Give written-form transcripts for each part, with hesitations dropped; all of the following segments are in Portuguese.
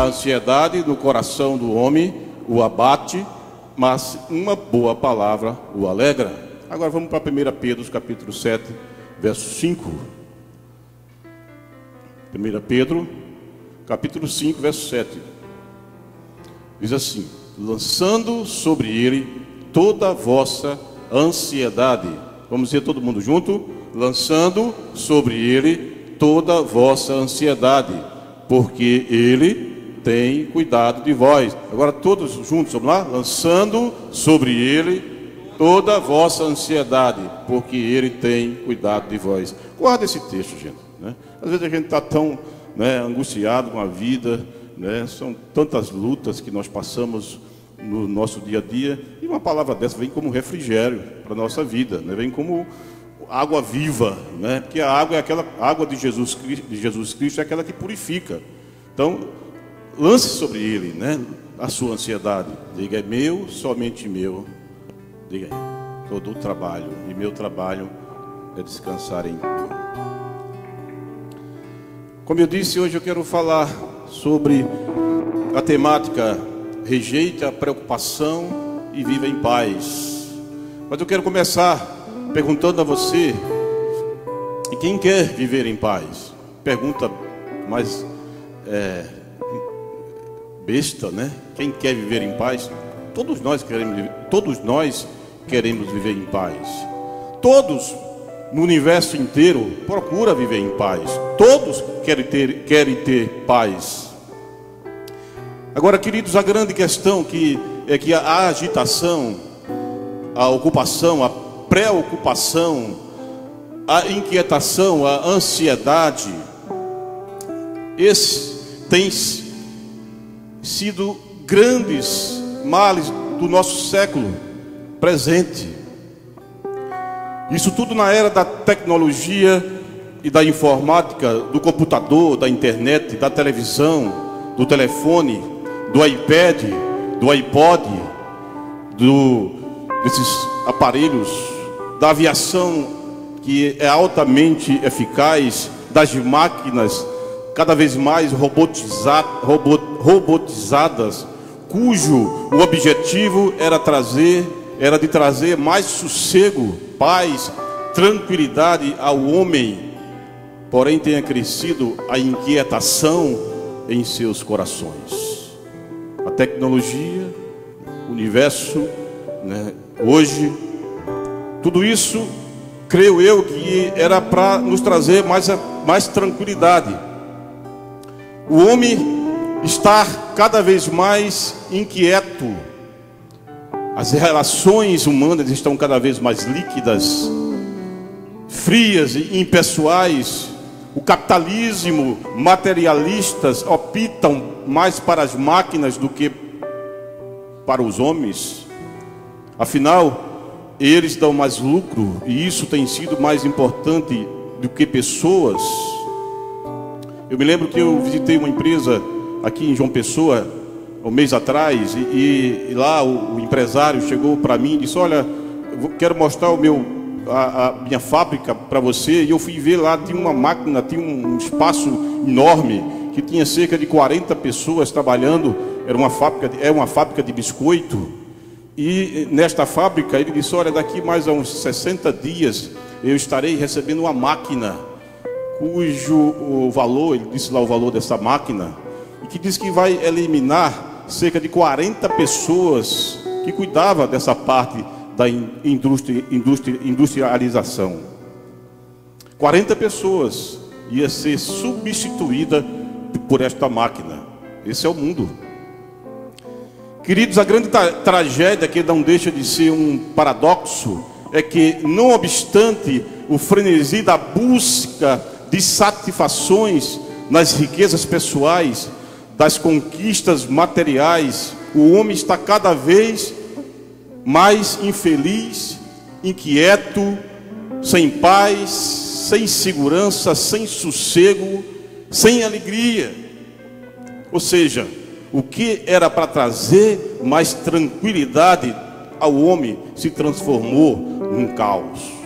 ansiedade no coração do homem o abate, mas uma boa palavra o alegra. Agora vamos para 1 Pedro, capítulo 7, verso 5. 1 Pedro, capítulo 5, verso 7. Diz assim: lançando sobre ele toda a vossa ansiedade. Vamos dizer todo mundo junto? Lançando sobre ele toda a vossa ansiedade, porque ele tem cuidado de vós. Agora todos juntos, vamos lá? Lançando sobre ele toda a vossa ansiedade, porque ele tem cuidado de vós. Guarda esse texto, gente, né? Às vezes a gente está tão, né, angustiado com a vida, né? São tantas lutas que nós passamos no nosso dia a dia, e uma palavra dessa vem como refrigério para a nossa vida, né? Vem como água viva, né? Porque a água é aquela água de Jesus Cristo, é aquela que purifica. Então, lance sobre ele, né, a sua ansiedade. Diga: é meu, somente meu. Diga aí: todo o trabalho, e meu trabalho é descansar em ti. Como eu disse, hoje eu quero falar sobre a temática rejeite a preocupação e viva em paz. Mas eu quero começar perguntando a você: e quem quer viver em paz? Pergunta mais besta, né? Quem quer viver em paz? Todos nós queremos viver em paz. Todos no universo inteiro procuram viver em paz. Todos querem ter paz. Agora, queridos, a grande questão é que a agitação, a ocupação, a preocupação, a inquietação, a ansiedade, esses têm sido grandes males do nosso século presente. Isso tudo na era da tecnologia e da informática, do computador, da internet, da televisão, do telefone, do iPad, do iPod, desses aparelhos, da aviação que é altamente eficaz, das máquinas cada vez mais robotizadas, cujo o objetivo era de trazer mais sossego, paz, tranquilidade ao homem. Porém, tenha crescido a inquietação em seus corações. A tecnologia, o universo, né, hoje, tudo isso, creio eu, que era para nos trazer mais tranquilidade. O homem está cada vez mais inquieto. As relações humanas estão cada vez mais líquidas, frias e impessoais. O capitalismo, materialistas, optam mais para as máquinas do que para os homens. Afinal, eles dão mais lucro, e isso tem sido mais importante do que pessoas. Eu me lembro que eu visitei uma empresa aqui em João Pessoa um mês atrás, e lá o empresário chegou para mim e disse: olha, eu quero mostrar a minha fábrica para você. E eu fui ver lá, tinha uma máquina, tinha um espaço enorme, que tinha cerca de 40 pessoas trabalhando. Era uma fábrica de biscoito. E nesta fábrica ele disse: olha, daqui mais a uns 60 dias eu estarei recebendo uma máquina cujo o valor, ele disse lá o valor dessa máquina, e que diz que vai eliminar cerca de 40 pessoas que cuidavam dessa parte da industrialização. 40 pessoas ia ser substituída por esta máquina. Esse é o mundo. Queridos, a grande tragédia, que não deixa de ser um paradoxo, é que, não obstante o frenesi da busca de satisfações nas riquezas pessoais, das conquistas materiais, o homem está cada vez mais infeliz, inquieto, sem paz, sem segurança, sem sossego, sem alegria. Ou seja, o que era para trazer mais tranquilidade ao homem se transformou num caos.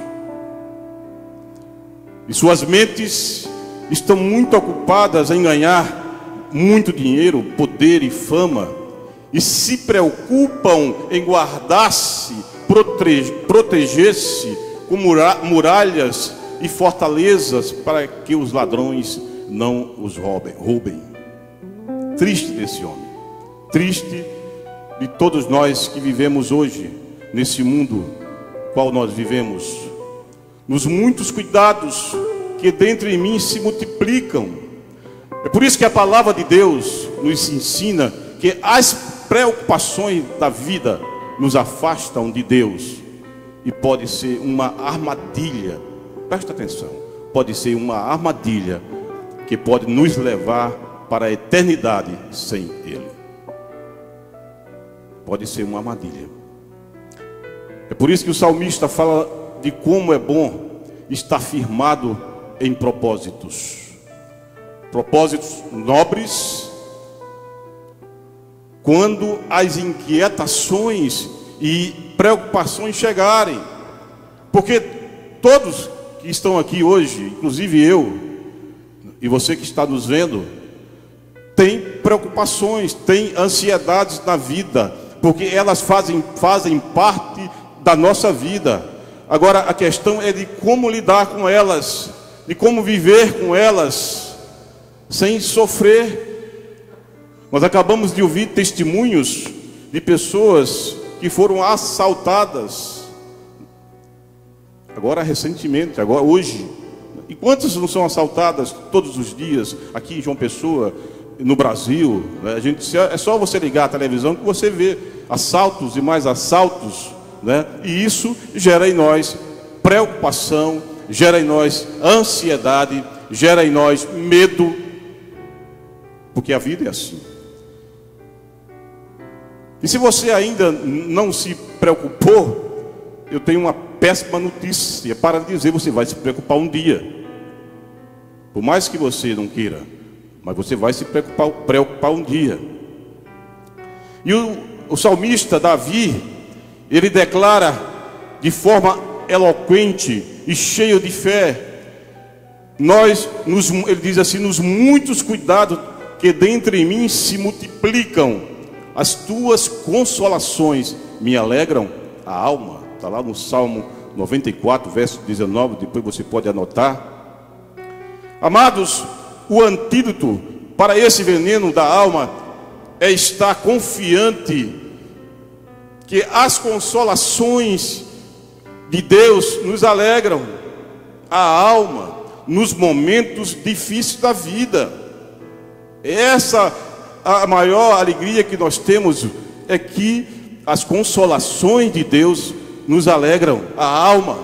E suas mentes estão muito ocupadas em ganhar muito dinheiro, poder poder e fama, e se preocupam em guardar-se, proteger-se com muralhas e fortalezas para que os ladrões não os roubem. Triste desse homem, triste de todos nós que vivemos hoje nesse mundo qual nós vivemos, nos muitos cuidados que dentro de mim se multiplicam. É por isso que a palavra de Deus nos ensina que as preocupações da vida nos afastam de Deus, e pode ser uma armadilha. Presta atenção, pode ser uma armadilha que pode nos levar para a eternidade sem Ele. Pode ser uma armadilha. É por isso que o salmista fala de como é bom estar firmado em propósitos nobres, quando as inquietações e preocupações chegarem. Porque todos que estão aqui hoje, inclusive eu e você que está nos vendo, tem preocupações, tem ansiedades na vida, porque elas fazem parte da nossa vida. Agora a questão é de como lidar com elas, de como viver com elas sem sofrer. Nós acabamos de ouvir testemunhos de pessoas que foram assaltadas agora recentemente, hoje. E quantas não são assaltadas todos os dias aqui em João Pessoa, no Brasil, né? É só você ligar a televisão que você vê assaltos e mais assaltos, né? E isso gera em nós preocupação, gera em nós ansiedade, gera em nós medo, porque a vida é assim. E se você ainda não se preocupou, eu tenho uma péssima notícia para dizer: você vai se preocupar um dia. Por mais que você não queira, mas você vai se preocupar um dia. E o salmista Davi, ele declara de forma eloquente e cheio de fé, ele diz assim: nos muitos cuidados que dentre mim se multiplicam, as tuas consolações me alegram a alma. Está lá no Salmo 94, verso 19, depois você pode anotar. Amados, o antídoto para esse veneno da alma é estar confiante que as consolações de Deus nos alegram a alma nos momentos difíceis da vida. Essa a maior alegria que nós temos, é que as consolações de Deus nos alegram a alma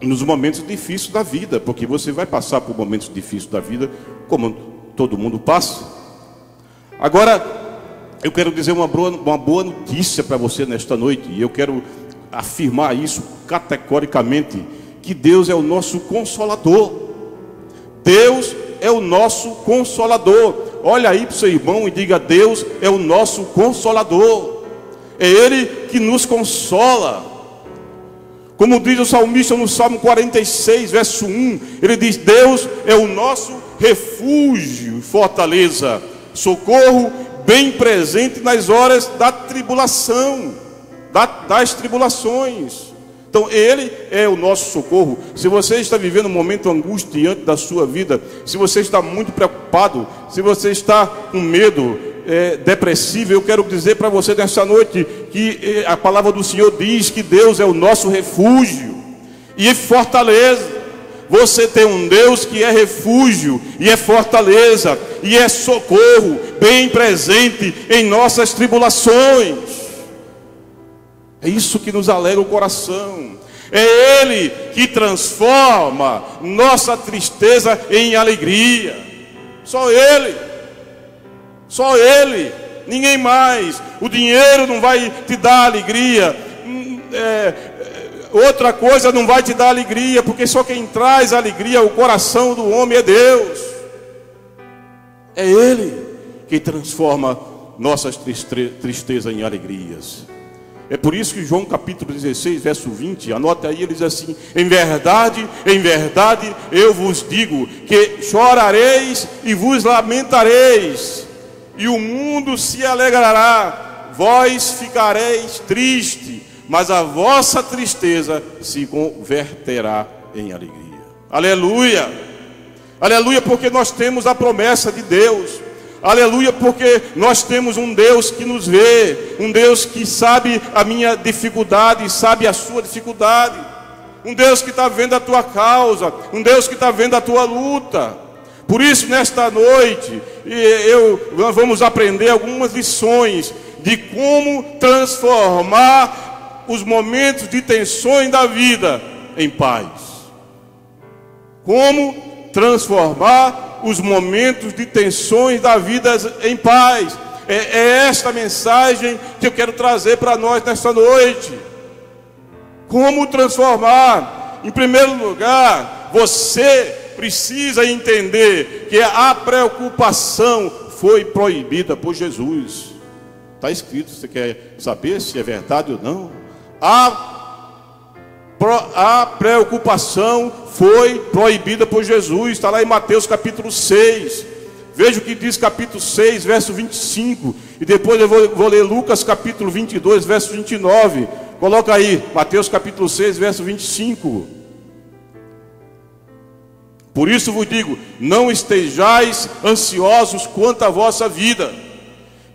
nos momentos difíceis da vida, porque você vai passar por momentos difíceis da vida, como todo mundo passa. Agora, eu quero dizer uma boa notícia para você nesta noite, e eu quero afirmar isso categoricamente, que Deus é o nosso consolador. Deus é o nosso consolador. Olha aí para o seu irmão e diga: Deus é o nosso consolador. É Ele que nos consola. Como diz o salmista no Salmo 46, verso 1, ele diz: Deus é o nosso refúgio e fortaleza, socorro bem presente nas horas da tribulação, das tribulações. Então Ele é o nosso socorro. Se você está vivendo um momento angustiante da sua vida, se você está muito preocupado, se você está com medo, depressivo, eu quero dizer para você nessa noite que a palavra do Senhor diz que Deus é o nosso refúgio e fortaleza. Você tem um Deus que é refúgio e é fortaleza e é socorro bem presente em nossas tribulações. É isso que nos alegra o coração. É Ele que transforma nossa tristeza em alegria. Só Ele. Só Ele, ninguém mais. O dinheiro não vai te dar alegria, outra coisa não vai te dar alegria, porque só quem traz alegria ao coração do homem é Deus. É Ele que transforma nossas tristezas em alegrias. É por isso que João capítulo 16, verso 20, anota aí, ele diz assim: em verdade, eu vos digo que chorareis e vos lamentareis, e o mundo se alegrará. Vós ficareis triste, mas a vossa tristeza se converterá em alegria. Aleluia! Aleluia, porque nós temos a promessa de Deus. Aleluia, porque nós temos um Deus que nos vê, um Deus que sabe a minha dificuldade, sabe a sua dificuldade, um Deus que está vendo a tua causa, um Deus que está vendo a tua luta. Por isso, nesta noite, nós vamos aprender algumas lições de como transformar os momentos de tensões da vida em paz. Como transformar os momentos de tensões da vida em paz. É esta mensagem que eu quero trazer para nós nesta noite. Como transformar? Em primeiro lugar, você precisa entender que a preocupação foi proibida por Jesus. Está escrito, você quer saber se é verdade ou não? A preocupação foi proibida por Jesus. Está lá em Mateus capítulo 6. Veja o que diz capítulo 6, verso 25. E depois eu vou ler Lucas capítulo 22, verso 29. Coloca aí, Mateus capítulo 6, verso 25. Por isso vos digo, não estejais ansiosos quanto à vossa vida,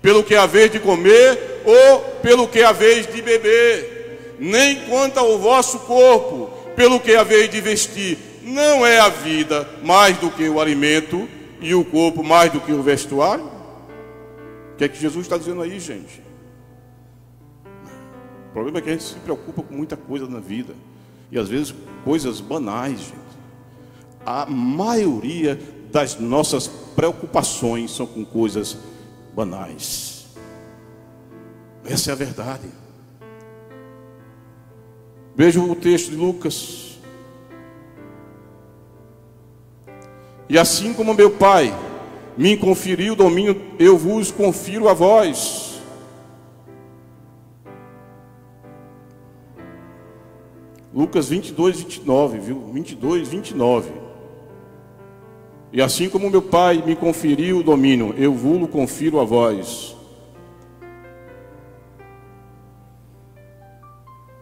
pelo que haveis de comer ou pelo que haveis de beber, nem quanto ao vosso corpo, pelo que haveis de vestir. Não é a vida mais do que o alimento e o corpo mais do que o vestuário? O que é que Jesus está dizendo aí, gente? O problema é que a gente se preocupa com muita coisa na vida, e às vezes coisas banais, gente. A maioria das nossas preocupações são com coisas banais. Essa é a verdade. Veja o texto de Lucas. E assim como meu Pai me conferiu o domínio, eu vos confiro a vós. Lucas 22, 29, viu? 22, 29. E assim como meu Pai me conferiu o domínio, eu vos confiro a vós.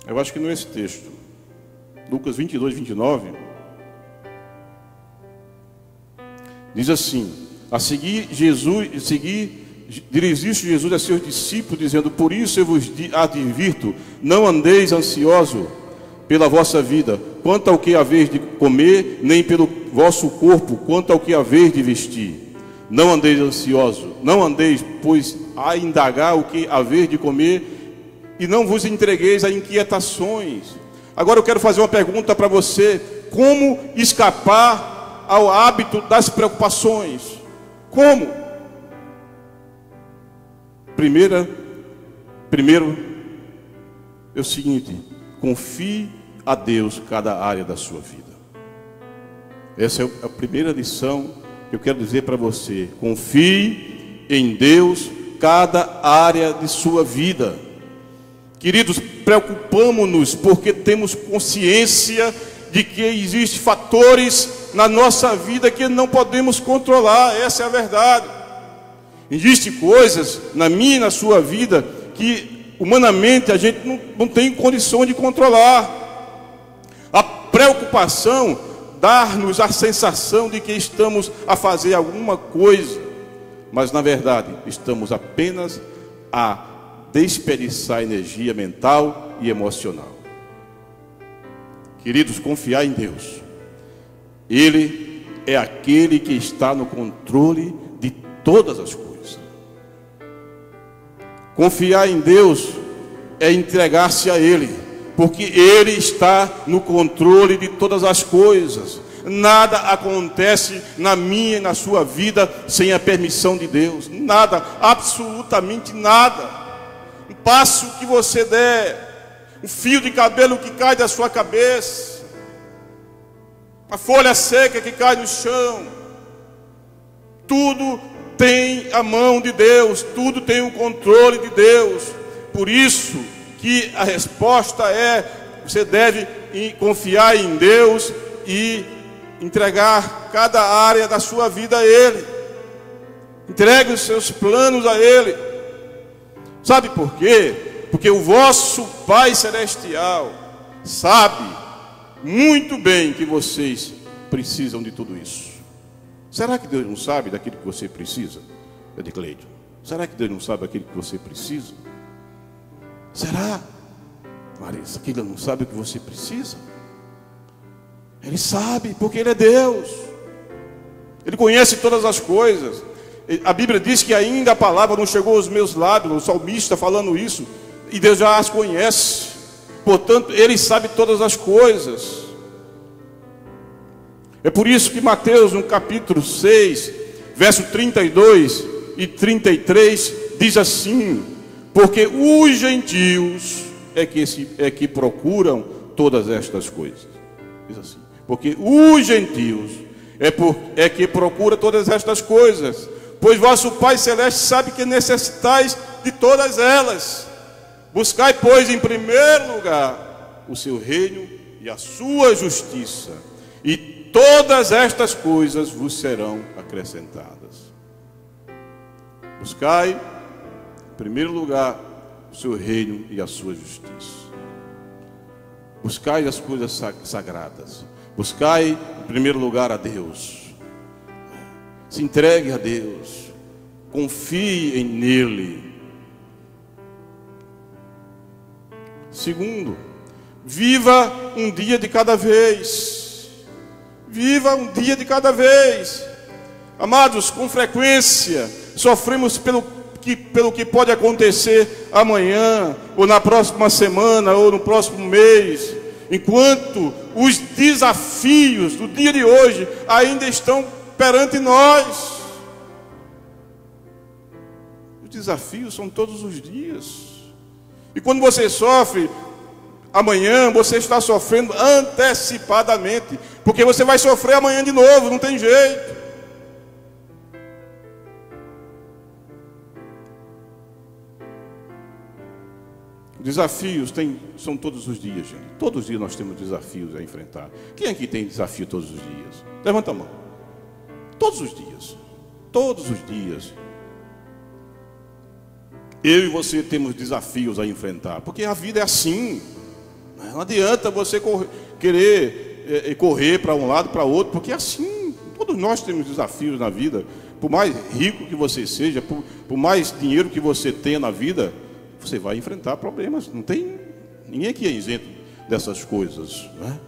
Eu acho que não é esse texto. Lucas 22, 29. Diz assim: a seguir, dirigiu-se Jesus a seus discípulos, dizendo: por isso eu vos advirto, não andeis ansiosos pela vossa vida, quanto ao que haveis de comer, nem pelo vosso corpo, quanto ao que haveis de vestir. Não andeis ansiosos, não andeis, pois, a indagar o que haveis de comer, e não vos entregueis a inquietações. Agora eu quero fazer uma pergunta para você: como escapar ao hábito das preocupações? Como? Primeiro é o seguinte: confie a Deus cada área da sua vida. Essa é a primeira lição que eu quero dizer para você. Confie em Deus cada área de sua vida. Queridos, preocupamos-nos porque temos consciência de que existem fatores na nossa vida que não podemos controlar. Essa é a verdade. Existem coisas na minha e na sua vida que humanamente a gente não tem condição de controlar. A preocupação dá-nos a sensação de que estamos a fazer alguma coisa, mas na verdade estamos apenas a desperdiçar energia mental e emocional. Queridos, confiar em Deus. Ele é aquele que está no controle de todas as coisas. Confiar em Deus é entregar-se a Ele, porque Ele está no controle de todas as coisas. Nada acontece na minha e na sua vida sem a permissão de Deus. Nada, absolutamente nada. Um passo que você der, um fio de cabelo que cai da sua cabeça, a folha seca que cai no chão, tudo tem a mão de Deus, tudo tem o controle de Deus. Por isso que a resposta é: você deve confiar em Deus e entregar cada área da sua vida a Ele. Entregue os seus planos a Ele. Sabe por quê? Porque o vosso Pai Celestial sabe muito bem que vocês precisam de tudo isso. Será que Deus não sabe daquilo que você precisa? Edicleide, será que Deus não sabe daquilo que você precisa? Será, Marisa, que Ele não sabe o que você precisa? Ele sabe, porque Ele é Deus. Ele conhece todas as coisas. A Bíblia diz que ainda a palavra não chegou aos meus lábios, o salmista falando isso, e Deus já as conhece. Portanto, Ele sabe todas as coisas. É por isso que Mateus, no capítulo 6, verso 32 e 33, diz assim: porque os gentios é que procuram todas estas coisas. Diz assim: porque os gentios é que procura todas estas coisas, pois vosso Pai Celeste sabe que necessitais de todas elas. Buscai, pois, em primeiro lugar o seu reino e a sua justiça, e todas estas coisas vos serão acrescentadas. Buscai, em primeiro lugar, o seu reino e a sua justiça. Buscai as coisas sagradas. Buscai, em primeiro lugar, a Deus. Se entregue a Deus. Confie nele. Segundo, viva um dia de cada vez. Viva um dia de cada vez. Amados, com frequência sofremos pelo que pode acontecer amanhã, ou na próxima semana, ou no próximo mês, enquanto os desafios do dia de hoje ainda estão perante nós. Os desafios são todos os dias. E quando você sofre amanhã, você está sofrendo antecipadamente, porque você vai sofrer amanhã de novo, não tem jeito. Desafios são todos os dias, gente. Todos os dias nós temos desafios a enfrentar. Quem aqui tem desafio todos os dias? Levanta a mão. Todos os dias. Todos os dias. Eu e você temos desafios a enfrentar, porque a vida é assim. Não adianta você querer correr para um lado, para outro, porque é assim. Todos nós temos desafios na vida. Por mais rico que você seja, por mais dinheiro que você tenha na vida, você vai enfrentar problemas. Não tem ninguém aqui é isento dessas coisas, né?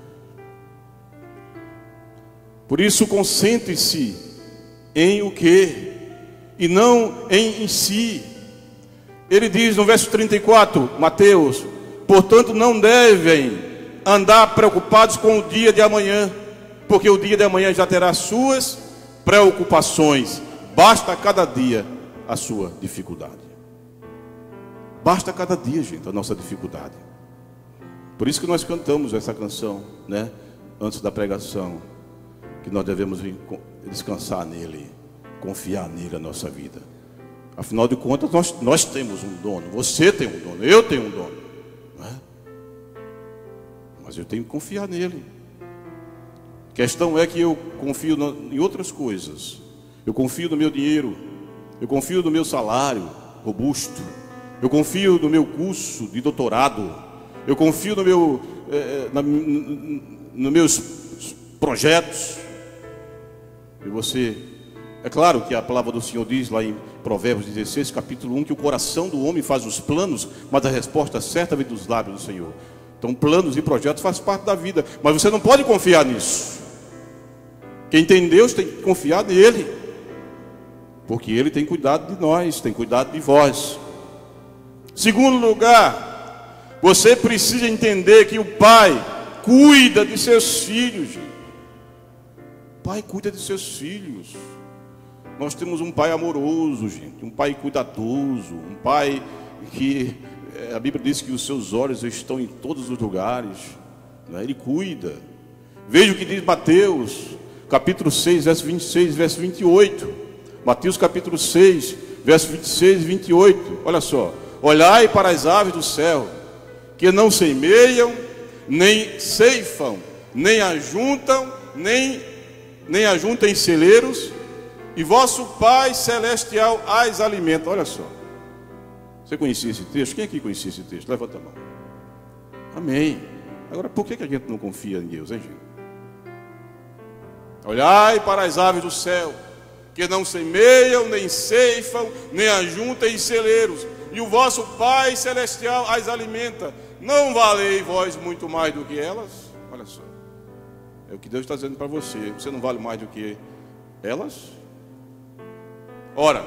Por isso, concentre-se em o que e não em si. Ele diz no verso 34, Mateus: portanto não devem andar preocupados com o dia de amanhã, porque o dia de amanhã já terá suas preocupações. Basta cada dia a sua dificuldade. Basta cada dia, gente, a nossa dificuldade. Por isso que nós cantamos essa canção, né? Antes da pregação, que nós devemos descansar nele, confiar nele a nossa vida. Afinal de contas, nós temos um dono. Você tem um dono, eu tenho um dono, né? Mas eu tenho que confiar nele. A questão é que eu confio em outras coisas. Eu confio no meu dinheiro, eu confio no meu salário robusto, eu confio no meu curso de doutorado, eu confio nos meus projetos. E você, é claro que a palavra do Senhor diz lá em Provérbios 16, capítulo 1, que o coração do homem faz os planos, mas a resposta certa vem dos lábios do Senhor. Então planos e projetos fazem parte da vida, mas você não pode confiar nisso. Quem tem Deus tem que confiar nele, porque Ele tem cuidado de nós, tem cuidado de vós. Segundo lugar, você precisa entender que o Pai cuida de seus filhos, gente. O Pai cuida de seus filhos. Nós temos um Pai amoroso, gente, um Pai cuidadoso, um Pai que a Bíblia diz que os seus olhos estão em todos os lugares, né? Ele cuida. Veja o que diz Mateus, capítulo 6, verso 26, verso 28. Mateus capítulo 6, verso 26 e 28. Olha só: olhai para as aves do céu, que não semeiam, nem ceifam, nem ajuntam em celeiros, e vosso Pai Celestial as alimenta. Olha só. Você conhecia esse texto? Quem aqui conhecia esse texto? Levanta a mão. Amém. Agora, por que a gente não confia em Deus, hein, gente? Olhai para as aves do céu, que não semeiam, nem ceifam, nem ajuntam em celeiros, e o vosso Pai Celestial as alimenta. Não valei vós muito mais do que elas? Olha só. É o que Deus está dizendo para você. Você não vale mais do que elas? Ora,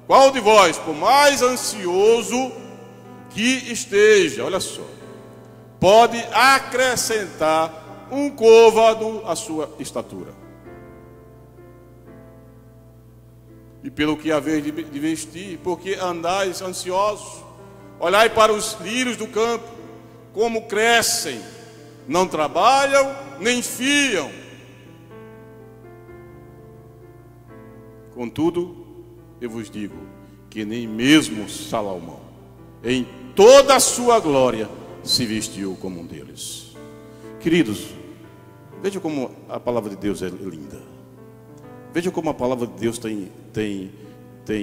qual de vós, por mais ansioso que esteja, olha só, pode acrescentar um côvado à sua estatura? E pelo que haveis de vestir, porque andais ansiosos? Olhai para os lírios do campo, como crescem, não trabalham, nem fiam. Contudo, eu vos digo que nem mesmo Salomão, em toda a sua glória, se vestiu como um deles. Queridos, veja como a palavra de Deus é linda. Veja como a palavra de Deus tem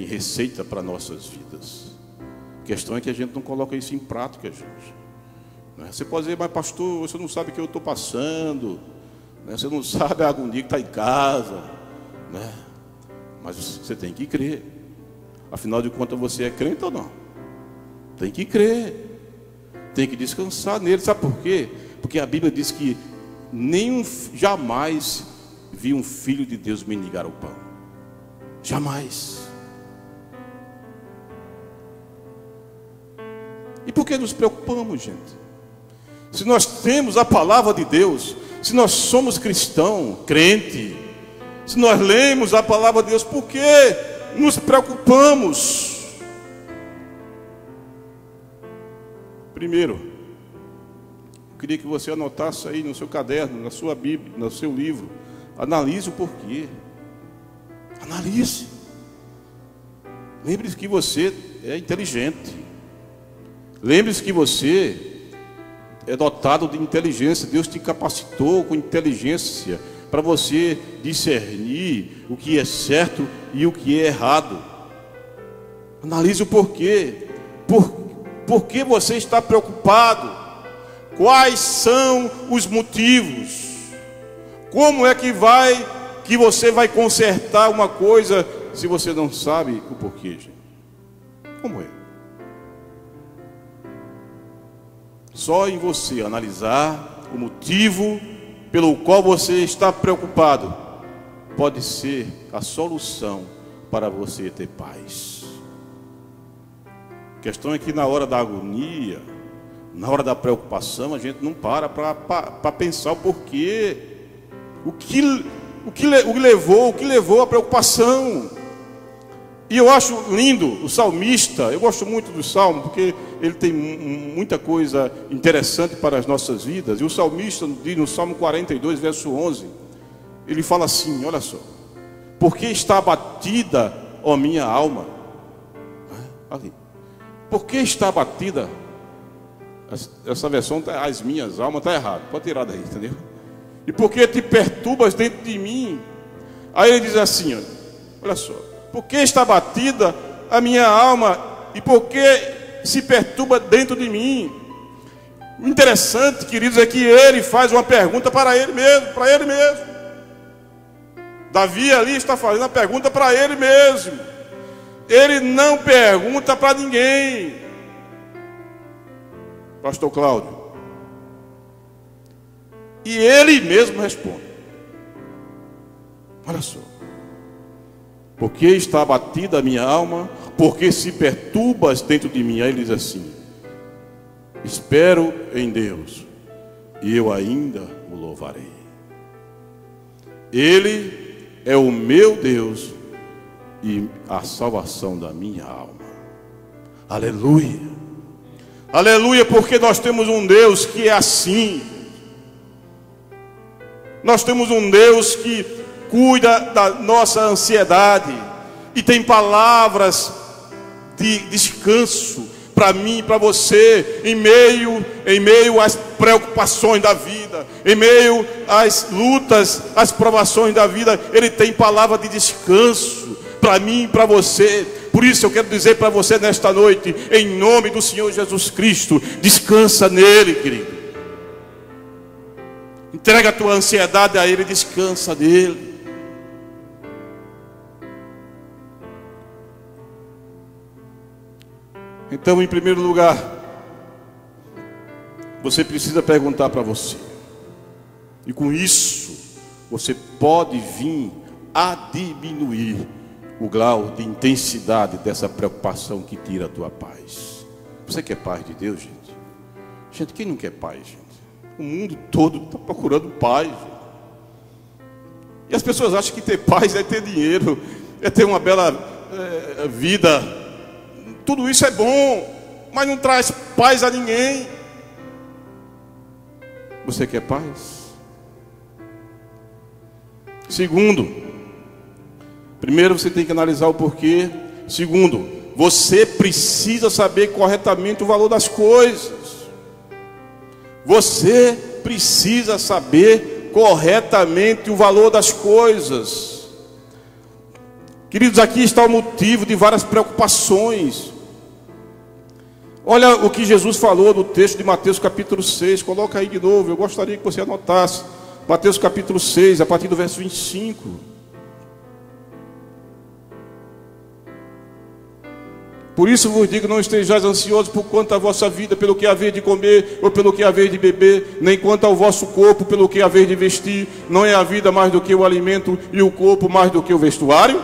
receita para nossas vidas. A questão é que a gente não coloca isso em prática, gente. Você pode dizer, mas pastor, você não sabe o que eu estou passando, você não sabe a agonia que está em casa, mas você tem que crer. Afinal de contas, você é crente ou não? Tem que crer, tem que descansar nele. Sabe por quê? Porque a Bíblia diz que jamais vi um filho de Deus mendigar o pão. Jamais. E por que nos preocupamos, gente? Se nós temos a palavra de Deus, se nós somos cristão, crente, se nós lemos a palavra de Deus, por que nos preocupamos? Primeiro, eu queria que você anotasse aí no seu caderno, na sua Bíblia, no seu livro. Analise o porquê. Analise. Lembre-se que você é inteligente. Lembre-se que você é dotado de inteligência. Deus te capacitou com inteligência para você discernir o que é certo e o que é errado. Analise o porquê. Por que você está preocupado? Quais são os motivos? Como é que você vai consertar uma coisa se você não sabe o porquê, gente? Como é? Só em você analisar o motivo pelo qual você está preocupado pode ser a solução para você ter paz. A questão é que na hora da agonia, na hora da preocupação, a gente não para pensar o porquê. O que levou a preocupação. E eu acho lindo o salmista. Eu gosto muito do salmo, porque ele tem muita coisa interessante para as nossas vidas. E o salmista diz no Salmo 42, verso 11, ele fala assim, olha só: por que está abatida, ó minha alma? Ali. Por que está abatida? Essa versão, as minhas almas, está errado. Pode tirar daí, entendeu? E por que te perturbas dentro de mim? Aí ele diz assim, olha só: por que está abatida a minha alma? E por que se perturba dentro de mim? O interessante, queridos, é que ele faz uma pergunta para ele mesmo. Davi ali está fazendo a pergunta para ele mesmo. Ele não pergunta para ninguém. Pastor Cláudio. E ele mesmo responde. Olha só: por que está abatida a minha alma? Por que se perturbas dentro de mim? Aí ele diz assim: espero em Deus, e eu ainda o louvarei. Ele é o meu Deus e a salvação da minha alma. Aleluia. Aleluia, porque nós temos um Deus que é assim. Nós temos um Deus que cuida da nossa ansiedade e tem palavras de descanso, para mim e para você, em meio às preocupações da vida, em meio às lutas, às provações da vida. Ele tem palavra de descanso para mim e para você. Por isso eu quero dizer para você nesta noite, em nome do Senhor Jesus Cristo, descansa nele, querido. Entrega a tua ansiedade a ele, descansa nele. Então, em primeiro lugar, você precisa perguntar para você. E com isso, você pode vir a diminuir o grau de intensidade dessa preocupação que tira a tua paz. Você quer paz de Deus, gente? Gente, quem não quer paz, gente? O mundo todo está procurando paz, gente. E as pessoas acham que ter paz é ter dinheiro, é ter uma bela vida. Tudo isso é bom, mas não traz paz a ninguém. Você quer paz? Segundo, primeiro você tem que analisar o porquê. Segundo, você precisa saber corretamente o valor das coisas. Você precisa saber corretamente o valor das coisas. Queridos, aqui está o motivo de várias preocupações. Olha o que Jesus falou no texto de Mateus capítulo 6. Coloca aí de novo, eu gostaria que você anotasse. Mateus capítulo 6, a partir do verso 25. Por isso vos digo, não estejais ansiosos por quanto à vossa vida, pelo que haver de comer, ou pelo que haver de beber, nem quanto ao vosso corpo, pelo que haver de vestir. Não é a vida mais do que o alimento, e o corpo mais do que o vestuário?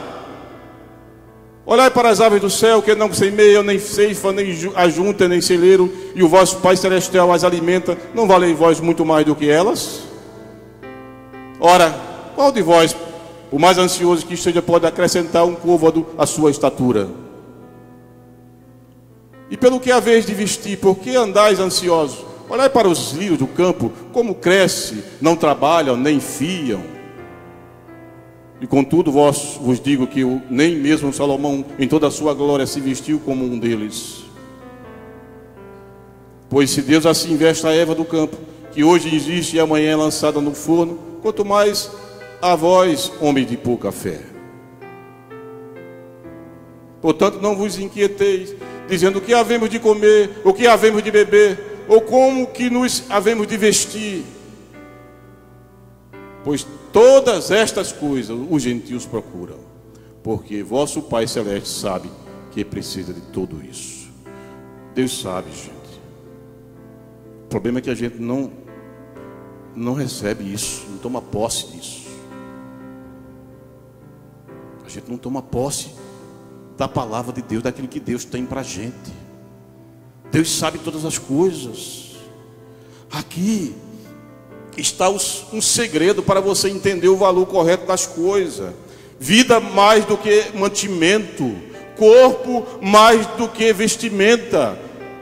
Olhai para as aves do céu, que não semeiam, nem ceifam, nem ajuntam, nem celeiro, e o vosso Pai Celestial as alimenta. Não valei vós muito mais do que elas? Ora, qual de vós, o mais ansioso que esteja, pode acrescentar um côvado à sua estatura? E pelo que haveis de vestir, por que andais ansiosos? Olhai para os lírios do campo, como cresce, não trabalham, nem fiam. E contudo vos digo que nem mesmo Salomão em toda a sua glória se vestiu como um deles. Pois se Deus assim veste a erva do campo, que hoje existe e amanhã é lançada no forno, quanto mais a vós, homens de pouca fé. Portanto não vos inquieteis, dizendo o que havemos de comer, o que havemos de beber, ou como que nos havemos de vestir. Pois todas estas coisas os gentios procuram, porque vosso Pai Celeste sabe que precisa de tudo isso. Deus sabe, gente. O problema é que a gente não recebe isso, não toma posse disso. A gente não toma posse da palavra de Deus, daquilo que Deus tem para a gente. Deus sabe todas as coisas. Aqui está um segredo para você entender o valor correto das coisas. Vida mais do que mantimento, corpo mais do que vestimenta,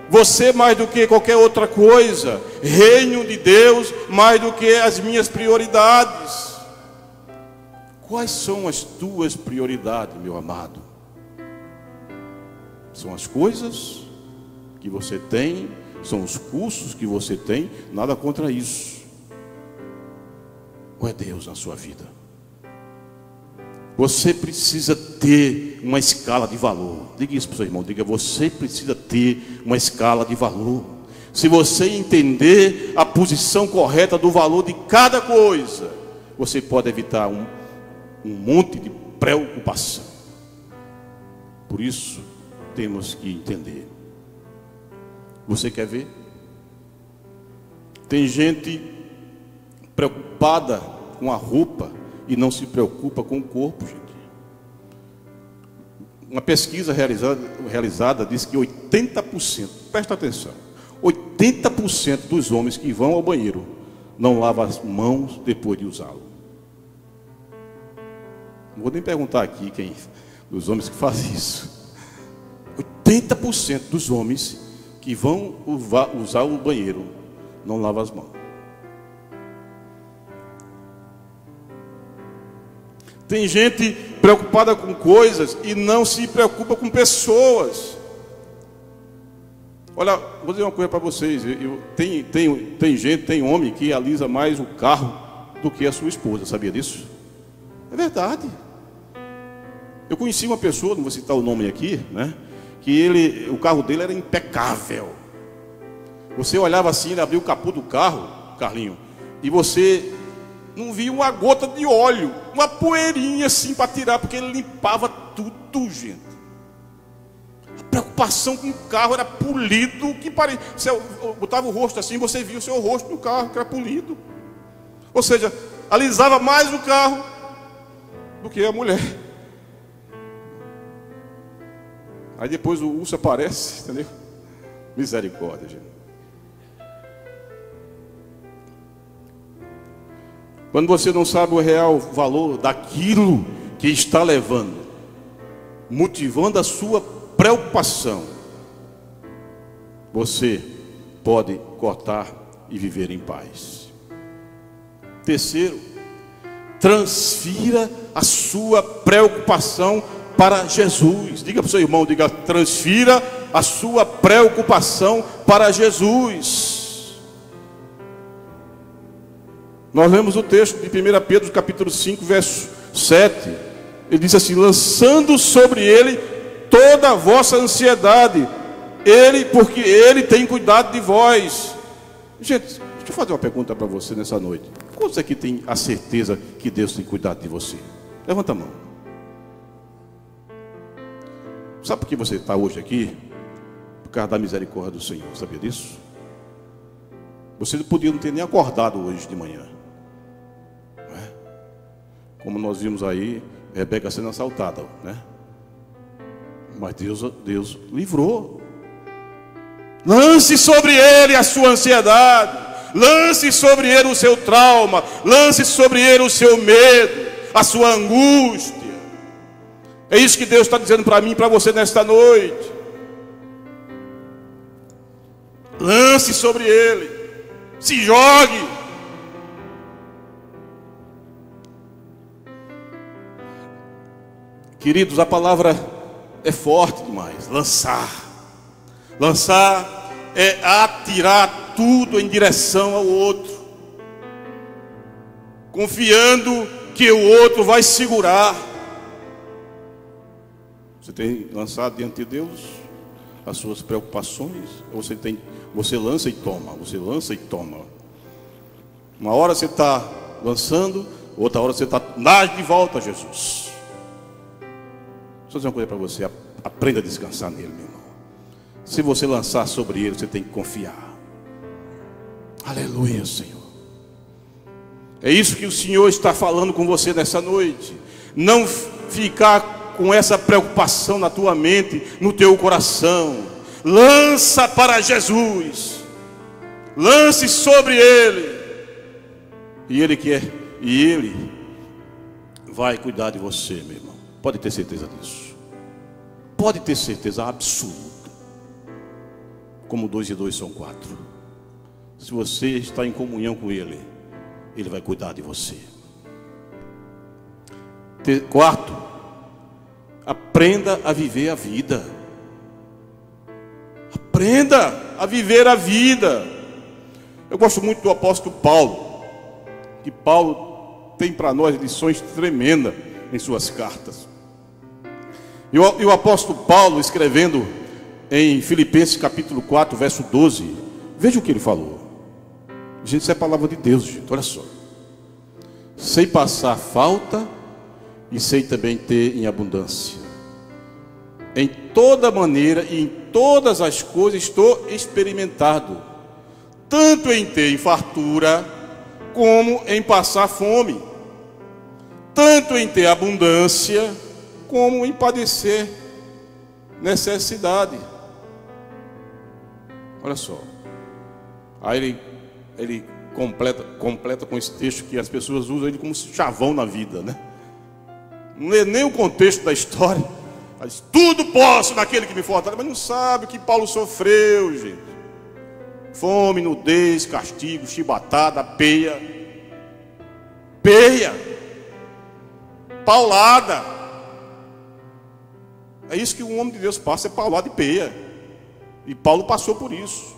você mais do que qualquer outra coisa, reino de Deus mais do que as minhas prioridades. Quais são as tuas prioridades, meu amado? São as coisas que você tem, são os cursos que você tem, nada contra isso. Ou é Deus na sua vida? Você precisa ter uma escala de valor. Diga isso para o seu irmão, diga, você precisa ter uma escala de valor. Se você entender a posição correta do valor de cada coisa, você pode evitar um monte de preocupação. Por isso, temos que entender. Você quer ver? Tem gente preocupada com a roupa e não se preocupa com o corpo, gente. Uma pesquisa realizada diz que 80%, presta atenção, 80% dos homens que vão ao banheiro não lavam as mãos depois de usá-lo. Não vou nem perguntar aqui quem dos homens que fazem isso. 80% dos homens que vão usar o banheiro não lavam as mãos. Tem gente preocupada com coisas e não se preocupa com pessoas. Olha, vou dizer uma coisa para vocês. Tem homem que alisa mais o carro do que a sua esposa, sabia disso? É verdade. Eu conheci uma pessoa, não vou citar o nome aqui, né? Que o carro dele era impecável. Você olhava assim, ele abria o capô do carro, Carlinho, e você não via uma gota de óleo, uma poeirinha assim para tirar, porque ele limpava tudo, gente. A preocupação com o carro era polido, que parecia. Você botava o rosto assim, você via o seu rosto no carro, que era polido. Ou seja, alisava mais o carro do que a mulher. Aí depois o urso aparece, entendeu? Misericórdia, gente. Quando você não sabe o real valor daquilo que está levando, motivando a sua preocupação, você pode cortar e viver em paz. Terceiro, transfira a sua preocupação para Jesus. Diga para o seu irmão, diga, transfira a sua preocupação para Jesus. Nós lemos o texto de 1 Pedro, capítulo 5, verso 7. Ele diz assim: lançando sobre ele toda a vossa ansiedade, porque ele tem cuidado de vós. Gente, deixa eu fazer uma pergunta para você nessa noite. Quantos aqui tem a certeza que Deus tem cuidado de você? Levanta a mão. Sabe por que você está hoje aqui? Por causa da misericórdia do Senhor, sabia disso? Você podia não ter nem acordado hoje de manhã, não é? Como nós vimos aí, Rebeca sendo assaltada, né? Mas Deus livrou. Lance sobre ele a sua ansiedade, lance sobre ele o seu trauma, lance sobre ele o seu medo, a sua angústia. É isso que Deus está dizendo para mim e para você nesta noite. Lance sobre ele, se jogue. Queridos, a palavra é forte demais. Lançar é atirar tudo em direção ao outro, confiando que o outro vai segurar. Você tem lançado diante de Deus as suas preocupações? Ou você lança e toma, você lança e toma. Uma hora você está lançando, outra hora você está de volta a Jesus. Deixa eu dizer uma coisa para você: aprenda a descansar nele, meu irmão. Se você lançar sobre ele, você tem que confiar. Aleluia, Senhor. É isso que o Senhor está falando com você nessa noite. Não ficar com essa preocupação na tua mente, no teu coração. Lança para Jesus. Lance sobre ele. E ele vai cuidar de você, meu irmão. Pode ter certeza disso. Pode ter certeza absoluta. Como 2 e 2 são 4. Se você está em comunhão com ele, ele vai cuidar de você. Quarto, aprenda a viver a vida. Aprenda a viver a vida. Eu gosto muito do apóstolo Paulo, que Paulo tem para nós lições tremendas em suas cartas. E o apóstolo Paulo, escrevendo em Filipenses capítulo 4, verso 12, veja o que ele falou. Gente, isso é a palavra de Deus, gente, olha só. Sei passar falta e sei também ter em abundância. Em toda maneira e em todas as coisas estou experimentado, tanto em ter fartura, como em passar fome, tanto em ter abundância, como em padecer necessidade. Olha só. Aí ele completa com esse texto que as pessoas usam ele como chavão na vida, né? Não é nem o contexto da história. Diz, tudo posso naquele que me fortalece. Mas não sabe o que Paulo sofreu, gente. Fome, nudez, castigo, chibatada, peia, paulada. É isso que um homem de Deus passa, é paulada e peia. E Paulo passou por isso.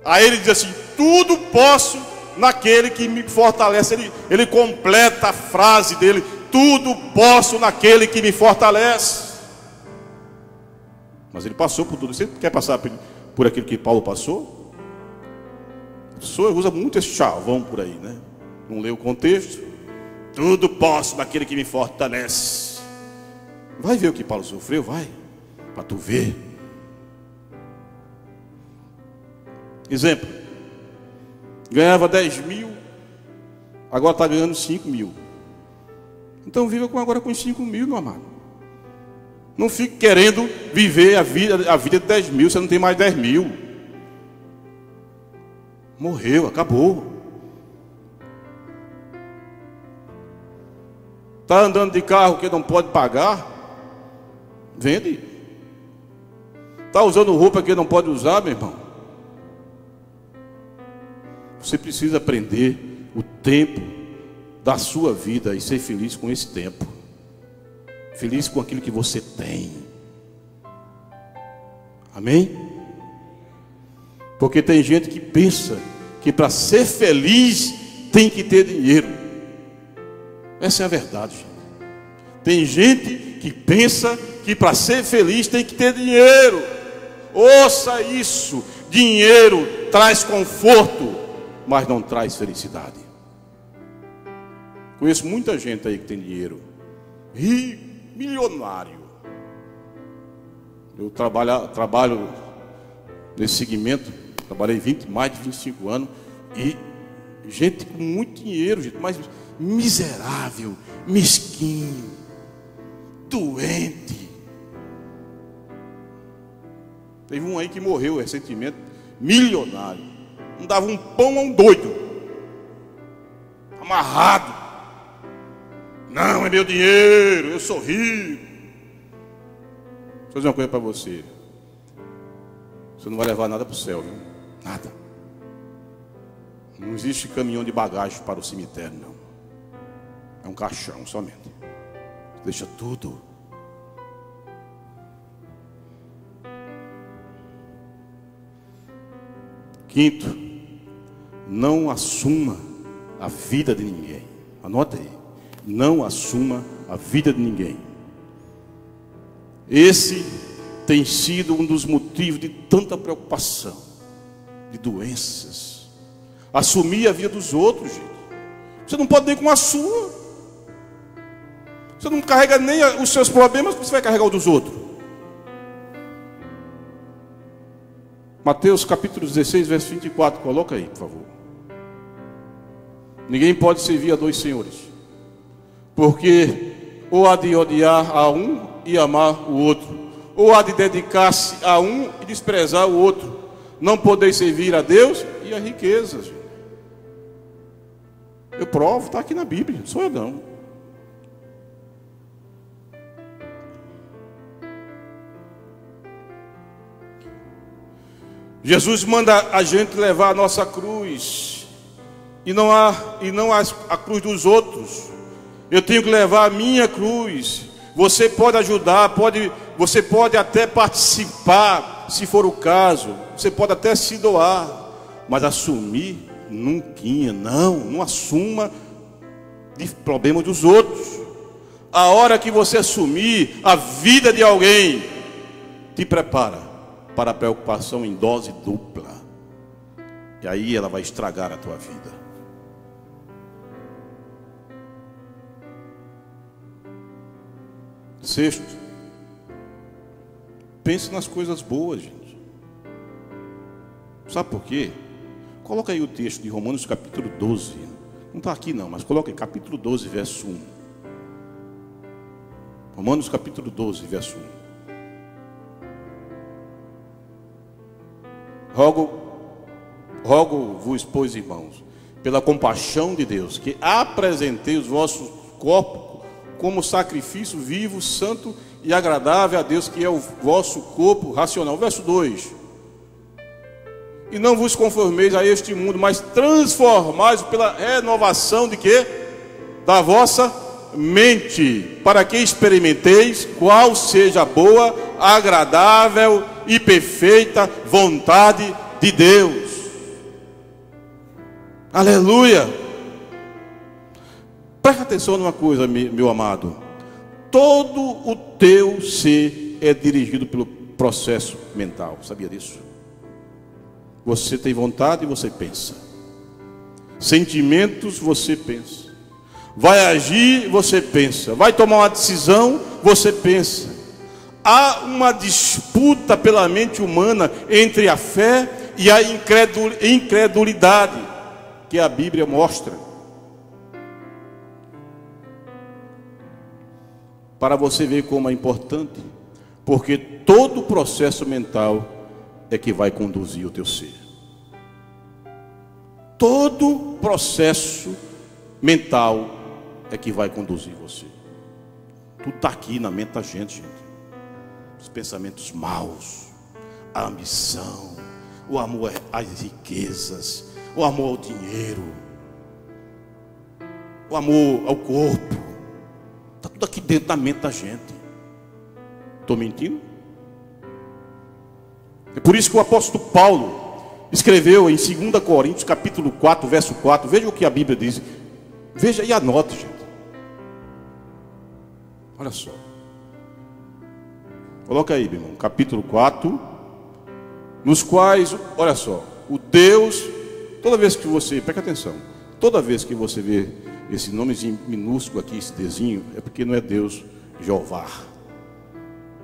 Aí ele diz assim: tudo posso naquele que me fortalece. Ele completa a frase dele: tudo posso naquele que me fortalece. Mas ele passou por tudo. Você quer passar por aquilo que Paulo passou? A pessoa usa muito esse chavão por aí, né? Não lê o contexto. Tudo posso naquele que me fortalece. Vai ver o que Paulo sofreu, vai, para tu ver. Exemplo: ganhava 10 mil, agora está ganhando 5 mil. Então viva agora com 5 mil, meu amado. Não fique querendo viver a vida de 10 mil, você não tem mais 10 mil. Morreu, acabou. Está andando de carro que não pode pagar? Vende. Está usando roupa que não pode usar, meu irmão? Você precisa aprender o tempo da sua vida e ser feliz com esse tempo. Feliz com aquilo que você tem. Amém? Porque tem gente que pensa que para ser feliz tem que ter dinheiro. Essa é a verdade, gente. Tem gente que pensa que para ser feliz tem que ter dinheiro. Ouça isso: dinheiro traz conforto, mas não traz felicidade. Conheço muita gente aí que tem dinheiro, rico, milionário. Eu trabalho nesse segmento, trabalhei mais de 25 anos, e gente com muito dinheiro, gente, mas miserável, mesquinho, doente. Teve um aí que morreu recentemente, milionário, não dava um pão a um doido, amarrado. Não, é meu dinheiro, eu sou rico. Vou fazer uma coisa para você: você não vai levar nada para o céu, viu? Nada. Não existe caminhão de bagagem para o cemitério, não. É um caixão somente. Deixa tudo. Quinto, não assuma a vida de ninguém. Anota aí: não assuma a vida de ninguém. Esse tem sido um dos motivos de tanta preocupação, de doenças. Assumir a vida dos outros, gente. Você não pode nem com a sua. Você não carrega nem os seus problemas, você vai carregar o dos outros. Mateus capítulo 16, verso 24. Coloca aí, por favor. Ninguém pode servir a dois senhores, porque ou há de odiar a um e amar o outro, ou há de dedicar-se a um e desprezar o outro. Não podeis servir a Deus e a riquezas. Eu provo, está aqui na Bíblia, sou eu não. Jesus manda a gente levar a nossa cruz, e não a cruz dos outros. Eu tenho que levar a minha cruz. Você pode ajudar, você pode até participar, se for o caso. Você pode até se doar, mas assumir nunca. Não assuma de problemas dos outros. A hora que você assumir a vida de alguém, te prepara para a preocupação em dose dupla. E aí ela vai estragar a tua vida. Sexto, pense nas coisas boas, gente. Sabe por quê? Coloca aí o texto de Romanos capítulo 12. Não está aqui não, mas coloca aí capítulo 12, verso 1. Romanos capítulo 12, verso 1. Rogo-vos, pois, irmãos, pela compaixão de Deus, que apresentei os vossos corpos como sacrifício vivo, santo e agradável a Deus, que é o vosso corpo racional. Verso 2. E não vos conformeis a este mundo, mas transformais pela renovação de quê? Da vossa mente, para que experimenteis qual seja a boa, agradável e perfeita vontade de Deus. Aleluia! Presta atenção numa coisa, meu amado. Todo o teu ser é dirigido pelo processo mental. Sabia disso? Você tem vontade e você pensa. Sentimentos, você pensa. Vai agir, você pensa. Vai tomar uma decisão, você pensa. Há uma disputa pela mente humana entre a fé e a incredulidade, que a Bíblia mostra. Para você ver como é importante, porque todo o processo mental é que vai conduzir o teu ser. Todo processo mental é que vai conduzir você. Tudo está aqui na mente da gente. Os pensamentos maus, a ambição, o amor às riquezas, o amor ao dinheiro, o amor ao corpo. Está tudo aqui dentro da mente da gente. Estou mentindo? É por isso que o apóstolo Paulo escreveu em 2 Coríntios capítulo 4, verso 4. Veja o que a Bíblia diz. Veja e anote, gente. Olha só. Coloca aí, meu irmão. Capítulo 4. Nos quais, olha só. O Deus, toda vez que você, presta atenção. Toda vez que você vê esse nomezinho minúsculo aqui, esse Dzinho, é porque não é Deus Jeová.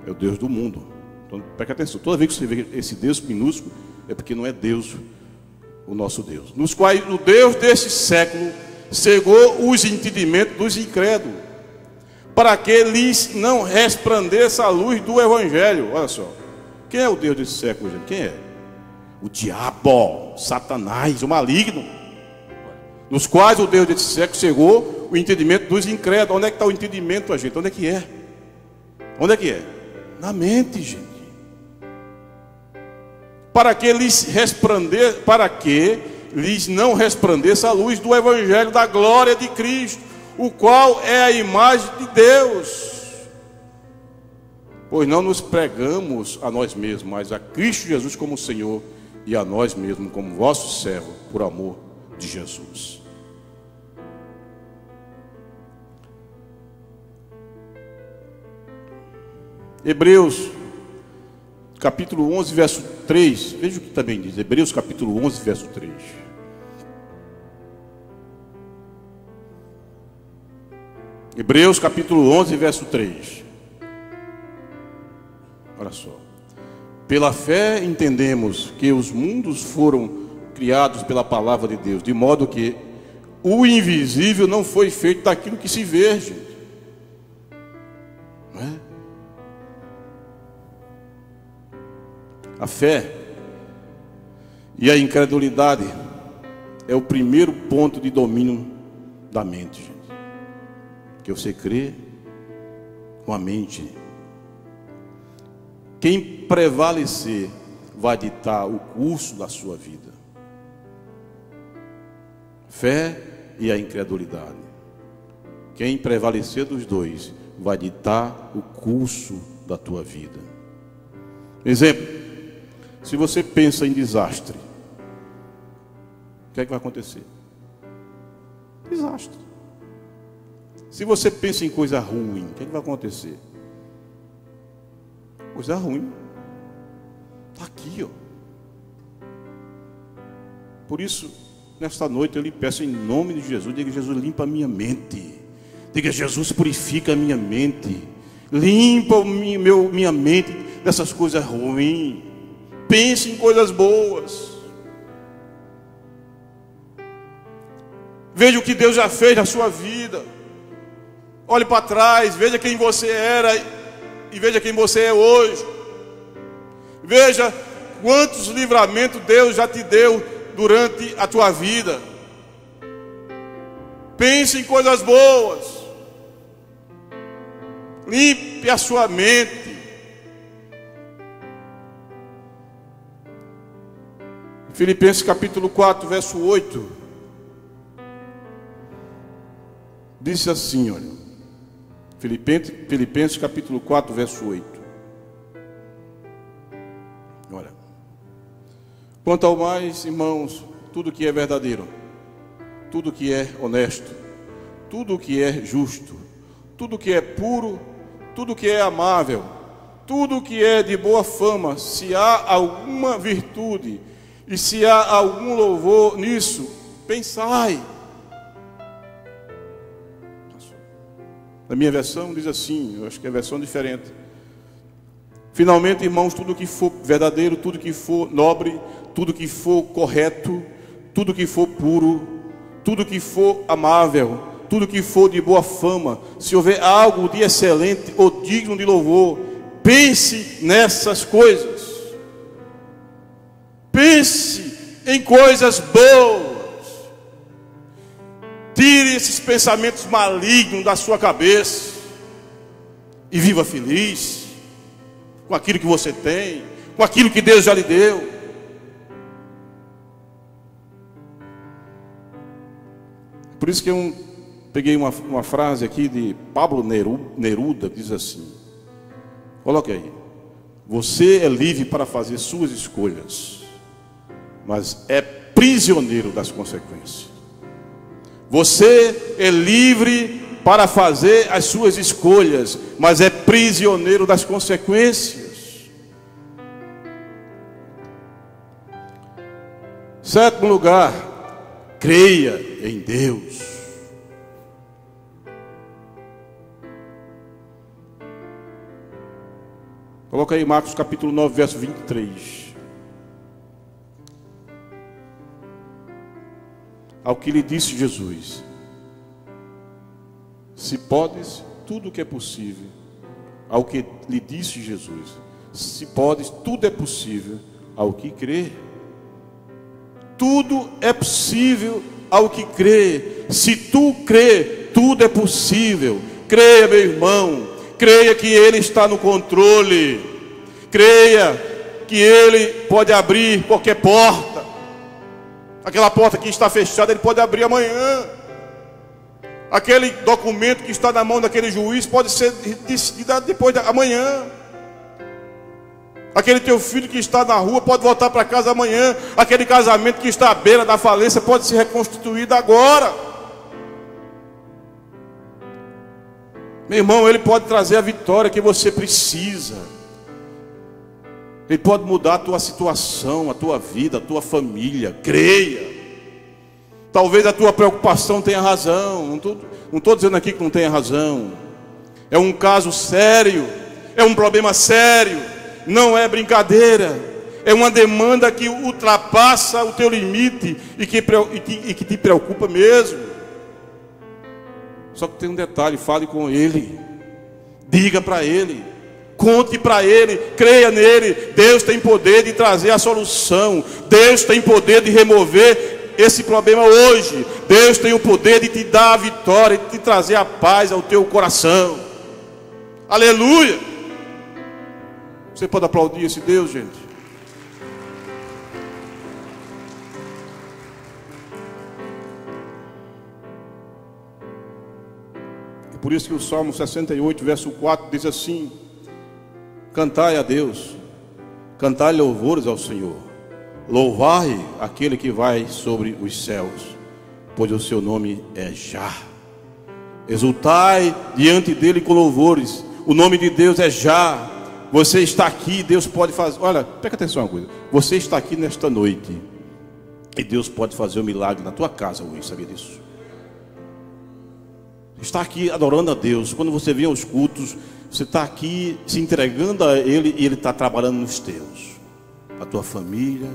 É o Deus do mundo. Então, presta atenção. Toda vez que você vê esse Deus minúsculo, é porque não é Deus, o nosso Deus. Nos quais o Deus deste século cegou os entendimentos dos incrédulos, para que lhes não resplandeça a luz do Evangelho. Olha só. Quem é o Deus desse século, gente? Quem é? O diabo, Satanás, o maligno. Nos quais o Deus desse século cegou o entendimento dos incrédulos. Onde é que está o entendimento, gente? Onde é que é? Onde é que é? Na mente, gente. Para que lhes não resplandeça a luz do Evangelho da glória de Cristo, o qual é a imagem de Deus. Pois não nos pregamos a nós mesmos, mas a Cristo Jesus como Senhor, e a nós mesmos como vosso servo, por amor de Jesus. Hebreus capítulo 11, verso 3. Veja o que também diz. Hebreus capítulo 11, verso 3. Hebreus capítulo 11, verso 3. Olha só. Pela fé entendemos que os mundos foram criados pela palavra de Deus, de modo que o invisível não foi feito daquilo que se vê, gente. Não é? A fé e a incredulidade é o primeiro ponto de domínio da mente, gente. Que você crê com a mente. Quem prevalecer vai ditar o curso da sua vida. Fé e a incredulidade. Quem prevalecer dos dois vai ditar o curso da tua vida. Exemplo. Se você pensa em desastre, o que é que vai acontecer? Desastre. Se você pensa em coisa ruim, o que é que vai acontecer? Coisa ruim. Está aqui, ó. Por isso, nesta noite eu lhe peço em nome de Jesus, diga: Jesus, limpa a minha mente. Diga: Jesus, purifica a minha mente. Limpa minha mente dessas coisas ruins. Pense em coisas boas. Veja o que Deus já fez na sua vida. Olhe para trás, veja quem você era e veja quem você é hoje. Veja quantos livramentos Deus já te deu durante a tua vida. Pense em coisas boas. Limpe a sua mente. Filipenses capítulo 4, verso 8. Disse assim, olha. Filipenses capítulo 4, verso 8. Olha, quanto ao mais, irmãos, tudo que é verdadeiro, tudo que é honesto, tudo que é justo, tudo que é puro, tudo que é amável, tudo que é de boa fama, se há alguma virtude e se há algum louvor nisso, pensai. Na minha versão diz assim, eu acho que é a versão diferente. Finalmente, irmãos, tudo que for verdadeiro, tudo que for nobre, tudo que for correto, tudo que for puro, tudo que for amável, tudo que for de boa fama, se houver algo de excelente ou digno de louvor, pense nessas coisas. Pense em coisas boas. Tire esses pensamentos malignos da sua cabeça e viva feliz com aquilo que você tem, com aquilo que Deus já lhe deu. Por isso que eu peguei uma frase aqui de Pablo Neruda, que diz assim, coloque aí: você é livre para fazer suas escolhas, mas é prisioneiro das consequências. Você é livre para fazer as suas escolhas, mas é prisioneiro das consequências. Sétimo lugar, creia em Deus. Coloca aí Marcos capítulo 9, verso 23. Ao que lhe disse Jesus: se podes, tudo que é possível. Ao que lhe disse Jesus: se podes, tudo é possível ao que crê. Tudo é possível ao que crê. Se tu crê, tudo é possível. Creia, meu irmão. Creia que Ele está no controle. Creia que Ele pode abrir qualquer porta. Aquela porta que está fechada, Ele pode abrir amanhã. Aquele documento que está na mão daquele juiz pode ser decidido depois da amanhã. Aquele teu filho que está na rua pode voltar para casa amanhã. Aquele casamento que está à beira da falência pode ser reconstituído agora. Meu irmão, Ele pode trazer a vitória que você precisa. Ele pode mudar a tua situação, a tua vida, a tua família. Creia. Talvez a tua preocupação tenha razão. Não estou dizendo aqui que não tenha razão. É um caso sério. É um problema sério. Não é brincadeira. É uma demanda que ultrapassa o teu limite e que te preocupa mesmo. Só que tem um detalhe: fale com Ele. Diga para Ele. Conte para Ele, creia nele. Deus tem poder de trazer a solução. Deus tem poder de remover esse problema hoje. Deus tem o poder de te dar a vitória, de te trazer a paz ao teu coração. Aleluia. Você pode aplaudir esse Deus, gente? É por isso que o Salmo 68, verso 4 diz assim: cantai a Deus, cantai louvores ao Senhor, louvai aquele que vai sobre os céus, pois o seu nome é Já. Exultai diante dele com louvores. O nome de Deus é Já. Você está aqui, Deus pode fazer. Olha, presta atenção uma coisa. Você está aqui nesta noite e Deus pode fazer um milagre na tua casa hoje, sabia disso? Está aqui adorando a Deus. Quando você vem aos cultos, você está aqui se entregando a Ele e Ele está trabalhando nos teus, na tua família,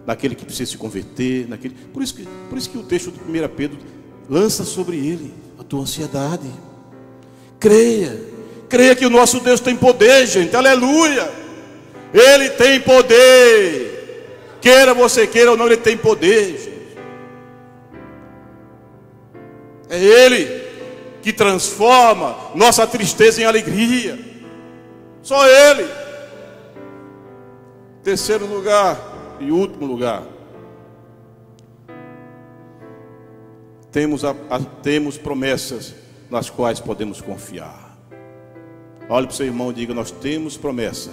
naquele que precisa se converter, naquele. Por isso que o texto de 1 Pedro lança sobre ele a tua ansiedade. Creia que o nosso Deus tem poder, gente. Aleluia. Ele tem poder. Queira você queira ou não, Ele tem poder, gente. É Ele que transforma nossa tristeza em alegria. Só Ele. Terceiro lugar e último lugar, temos promessas nas quais podemos confiar. Olhe para o seu irmão e diga: nós temos promessas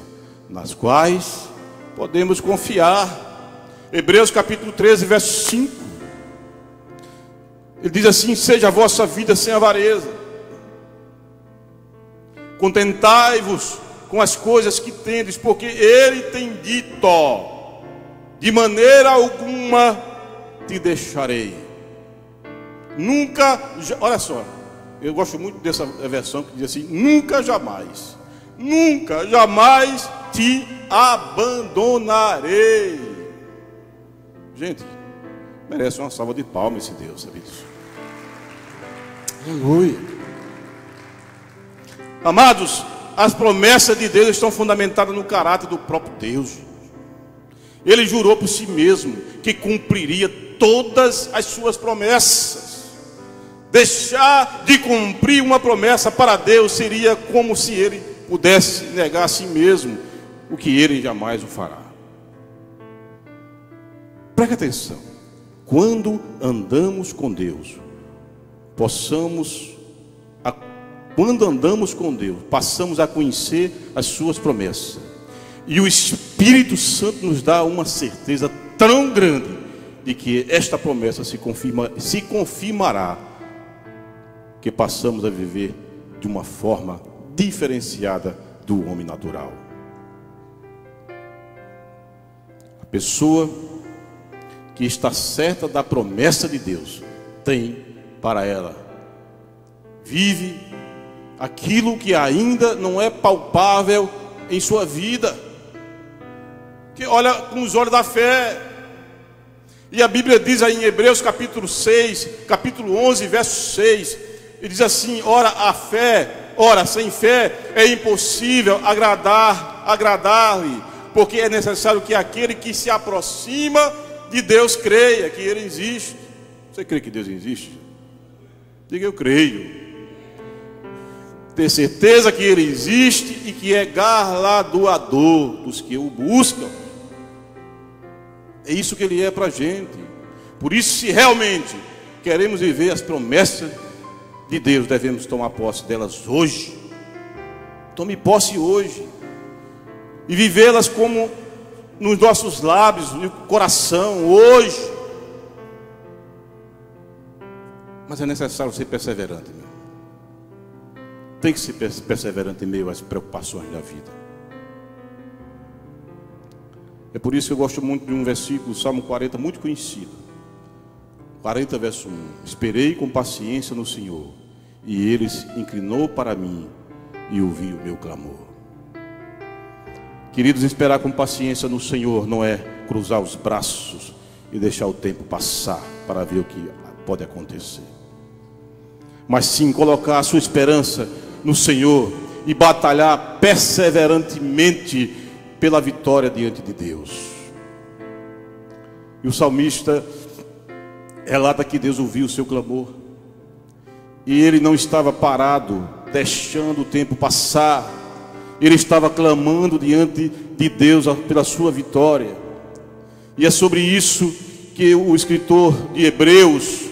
nas quais podemos confiar. Hebreus capítulo 13, verso 5. Ele diz assim: seja a vossa vida sem avareza. Contentai-vos com as coisas que tendes, porque Ele tem dito: de maneira alguma te deixarei. Nunca, olha só, eu gosto muito dessa versão que diz assim: nunca jamais te abandonarei. Gente, merece uma salva de palmas esse Deus, sabe disso? Aleluia. Amados, as promessas de Deus estão fundamentadas no caráter do próprio Deus. Ele jurou por si mesmo que cumpriria todas as suas promessas. Deixar de cumprir uma promessa para Deus seria como se ele pudesse negar a si mesmo, o que ele jamais o fará. Preste atenção. Quando andamos com Deus, quando andamos com Deus, passamos a conhecer as suas promessas. E o Espírito Santo nos dá uma certeza tão grande de que esta promessa se confirmará, que passamos a viver de uma forma diferenciada do homem natural. A pessoa que está certa da promessa de Deus tem para ela, vive aquilo que ainda não é palpável em sua vida, que olha com os olhos da fé. E a Bíblia diz aí em Hebreus capítulo 6, capítulo 11, verso 6, ele diz assim: ora, sem fé é impossível agradar-lhe, porque é necessário que aquele que se aproxima de Deus creia que Ele existe. Você crê que Deus existe? Diga: eu creio. Ter certeza que Ele existe e que é galardoador dos que o buscam. É isso que Ele é para a gente. Por isso, se realmente queremos viver as promessas de Deus, devemos tomar posse delas hoje. Tome posse hoje e vivê-las como nos nossos lábios, no coração, hoje. Mas é necessário ser perseverante, meu. Tem que ser perseverante em meio às preocupações da vida. É por isso que eu gosto muito de um versículo, Salmo 40, muito conhecido. 40, verso 1. Esperei com paciência no Senhor, e Ele se inclinou para mim e ouviu o meu clamor. Queridos, esperar com paciência no Senhor não é cruzar os braços e deixar o tempo passar para ver o que pode acontecer, mas sim colocar a sua esperança no Senhor e batalhar perseverantemente pela vitória diante de Deus. E o salmista relata que Deus ouviu o seu clamor, e ele não estava parado, deixando o tempo passar. Ele estava clamando diante de Deus pela sua vitória. E é sobre isso que o escritor de Hebreus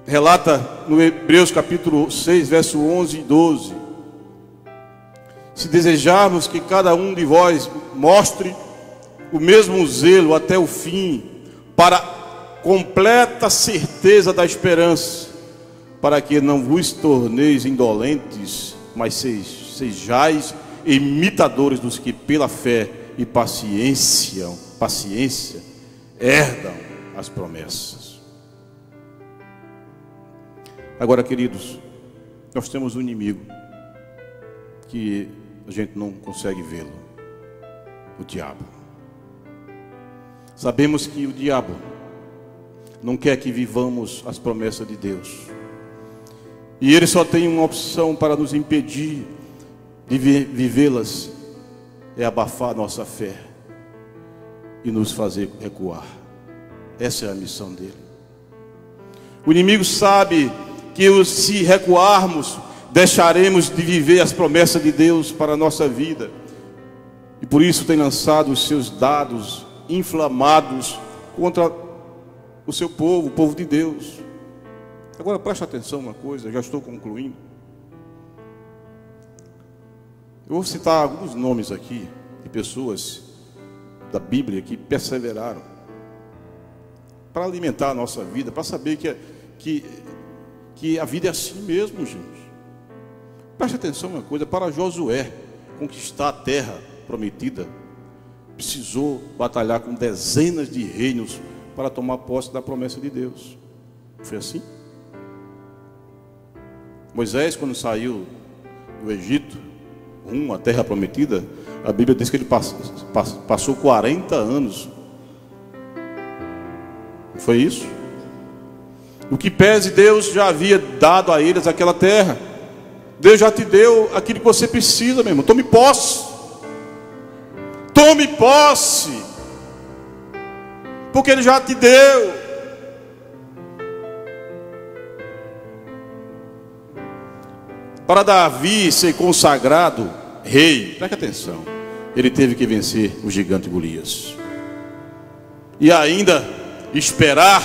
relata no Hebreus capítulo 6, verso 11 e 12. Se desejarmos que cada um de vós mostre o mesmo zelo até o fim, para completa certeza da esperança, para que não vos torneis indolentes, mas sejais imitadores dos que pela fé e paciência herdam as promessas. Agora, queridos, nós temos um inimigo que a gente não consegue vê-lo, o diabo. Sabemos que o diabo não quer que vivamos as promessas de Deus, e ele só tem uma opção para nos impedir de vivê-las: é abafar nossa fé e nos fazer recuar. Essa é a missão dele. O inimigo sabe que se recuarmos, deixaremos de viver as promessas de Deus para a nossa vida, e por isso tem lançado os seus dados inflamados contra o seu povo, o povo de Deus. Agora preste atenção uma coisa, já estou concluindo. Eu vou citar alguns nomes aqui de pessoas da Bíblia que perseveraram para alimentar a nossa vida, para saber que a vida é assim mesmo, gente. Preste atenção uma coisa: para Josué conquistar a terra prometida, precisou batalhar com dezenas de reinos para tomar posse da promessa de Deus. Foi assim? Moisés, quando saiu do Egito rumo à terra prometida, a Bíblia diz que ele passou 40 anos. Não foi isso? O que pese, Deus já havia dado a eles aquela terra. Deus já te deu aquilo que você precisa, meu irmão. Tome posse. Tome posse. Porque Ele já te deu. Para Davi ser consagrado rei, preste atenção, ele teve que vencer o gigante Golias. E ainda esperar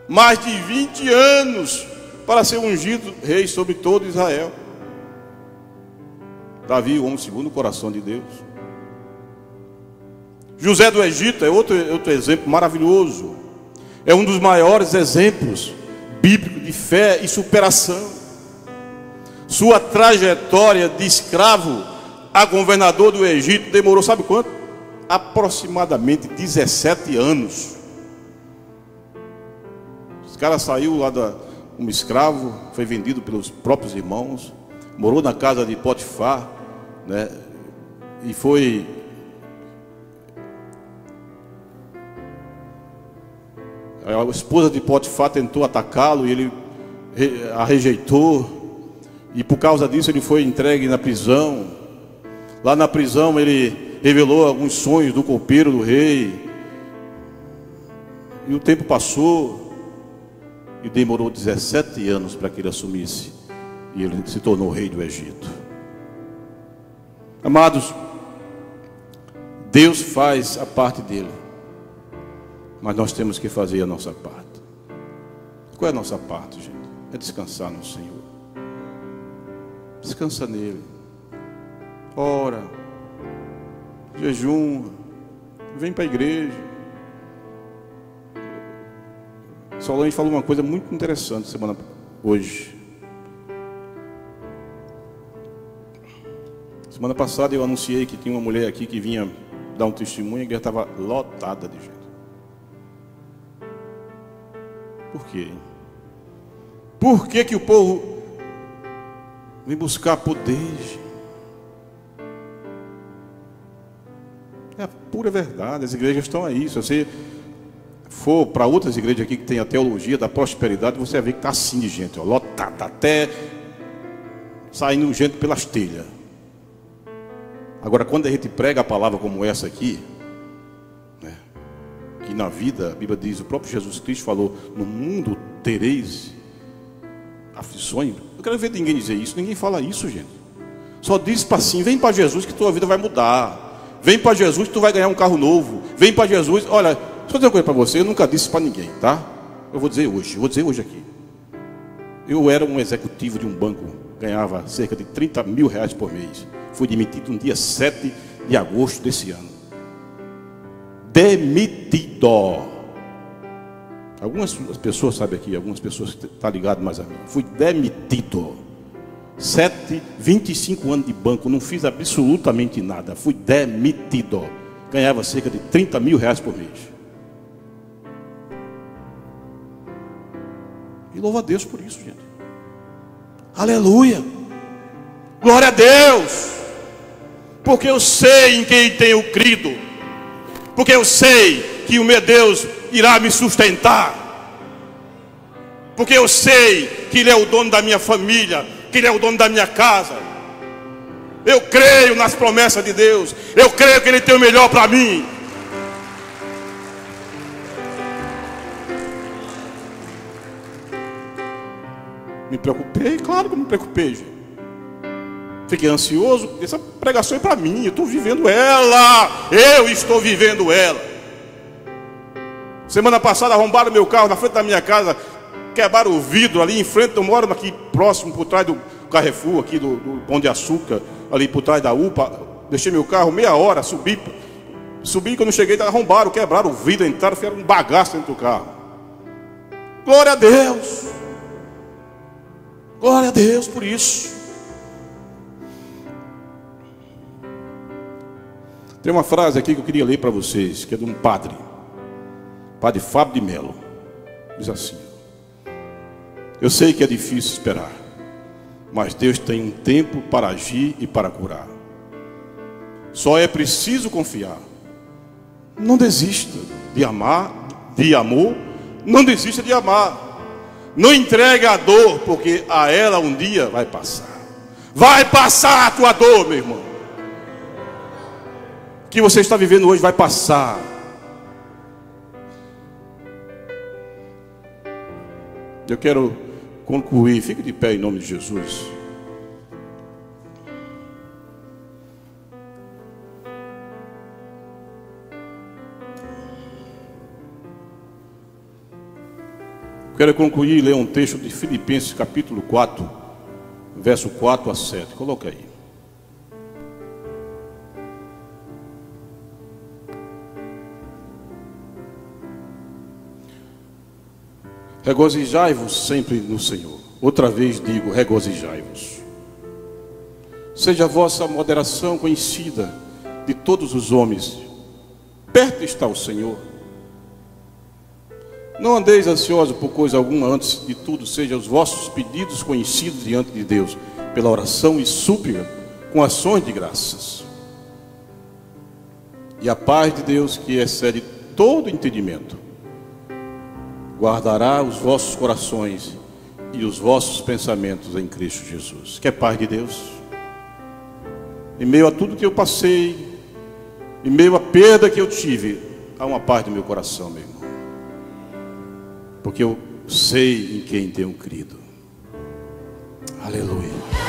mais de 20 anos para ser ungido rei sobre todo Israel. Davi, o homem segundo o coração de Deus. José do Egito é outro exemplo maravilhoso. É um dos maiores exemplos bíblicos de fé e superação. Sua trajetória de escravo a governador do Egito demorou, sabe quanto? Aproximadamente 17 anos. Esse cara saiu lá como escravo, foi vendido pelos próprios irmãos, morou na casa de Potifar, né? E foi a esposa de Potifar tentou atacá-lo e ele a rejeitou. E por causa disso ele foi entregue na prisão. Lá na prisão ele revelou alguns sonhos do copeiro do rei. E o tempo passou. E demorou 17 anos para que ele assumisse. E ele se tornou rei do Egito. Amados, Deus faz a parte dele. Mas nós temos que fazer a nossa parte. Qual é a nossa parte, gente? É descansar no Senhor. Descansa nele. Ora, jejum, vem para a igreja. Solange falou uma coisa muito interessante hoje. Semana passada eu anunciei que tinha uma mulher aqui que vinha dar um testemunho e a igreja estava lotada de gente. Por quê? Por que que o povo vem buscar poder? É a pura verdade. As igrejas estão aí. Se você for para outras igrejas aqui que tem a teologia da prosperidade, você vai ver que está assim de gente, ó, lotada, até saindo gente pelas telhas. Agora, quando a gente prega a palavra como essa aqui, né, que na vida, a Bíblia diz, o próprio Jesus Cristo falou: no mundo tereis aflições. Eu quero ver ninguém dizer isso. Ninguém fala isso, gente. Só diz para assim: vem para Jesus que tua vida vai mudar. Vem para Jesus que tu vai ganhar um carro novo. Vem para Jesus. Olha, deixa eu dizer uma coisa para você. Eu nunca disse para ninguém, tá? Eu vou dizer hoje aqui. Eu era um executivo de um banco, ganhava cerca de 30 mil reais por mês. Fui demitido no dia 7 de agosto desse ano. Demitido. Algumas pessoas sabem aqui, algumas pessoas estão ligadas mais a mim. Fui demitido. 25 anos de banco, não fiz absolutamente nada. Fui demitido. Ganhava cerca de 30 mil reais por mês. E louva a Deus por isso, gente. Aleluia. Glória a Deus. Porque eu sei em quem tenho crido. Porque eu sei que o meu Deus irá me sustentar. Porque eu sei que Ele é o dono da minha família, que Ele é o dono da minha casa. Eu creio nas promessas de Deus. Eu creio que Ele tem o melhor para mim. Me preocupei? Claro que me preocupei, gente. Fiquei ansioso. Essa pregação é para mim. Eu estou vivendo ela. Eu estou vivendo ela. Semana passada arrombaram meu carro na frente da minha casa. Quebraram o vidro ali em frente. Eu moro aqui próximo, por trás do Carrefour, aqui do Pão de Açúcar, ali por trás da UPA. Deixei meu carro meia hora, subi Subi, quando cheguei, arrombaram, quebraram o vidro, entraram, fizeram um bagaço dentro do carro. Glória a Deus. Glória a Deus por isso. Tem uma frase aqui que eu queria ler para vocês, que é de um padre, Padre Fábio de Melo. Diz assim: eu sei que é difícil esperar, mas Deus tem um tempo para agir e para curar. Só é preciso confiar. Não desista de amar, de amor. Não desista de amar. Não entregue a dor, porque a ela um dia vai passar. Vai passar a tua dor, meu irmão. O que você está vivendo hoje vai passar. Eu quero concluir. Fique de pé em nome de Jesus. Quero concluir e ler um texto de Filipenses capítulo 4, verso 4 a 7. Coloca aí. Regozijai-vos sempre no Senhor. Outra vez digo, regozijai-vos. Seja a vossa moderação conhecida de todos os homens. Perto está o Senhor. Não andeis ansiosos por coisa alguma, antes de tudo sejam os vossos pedidos conhecidos diante de Deus, pela oração e súplica, com ações de graças. E a paz de Deus, que excede todo entendimento, guardará os vossos corações e os vossos pensamentos em Cristo Jesus. Quer paz de Deus? Em meio a tudo que eu passei, em meio à perda que eu tive, há uma paz no meu coração, meu irmão. Porque eu sei em quem tenho crido. Aleluia.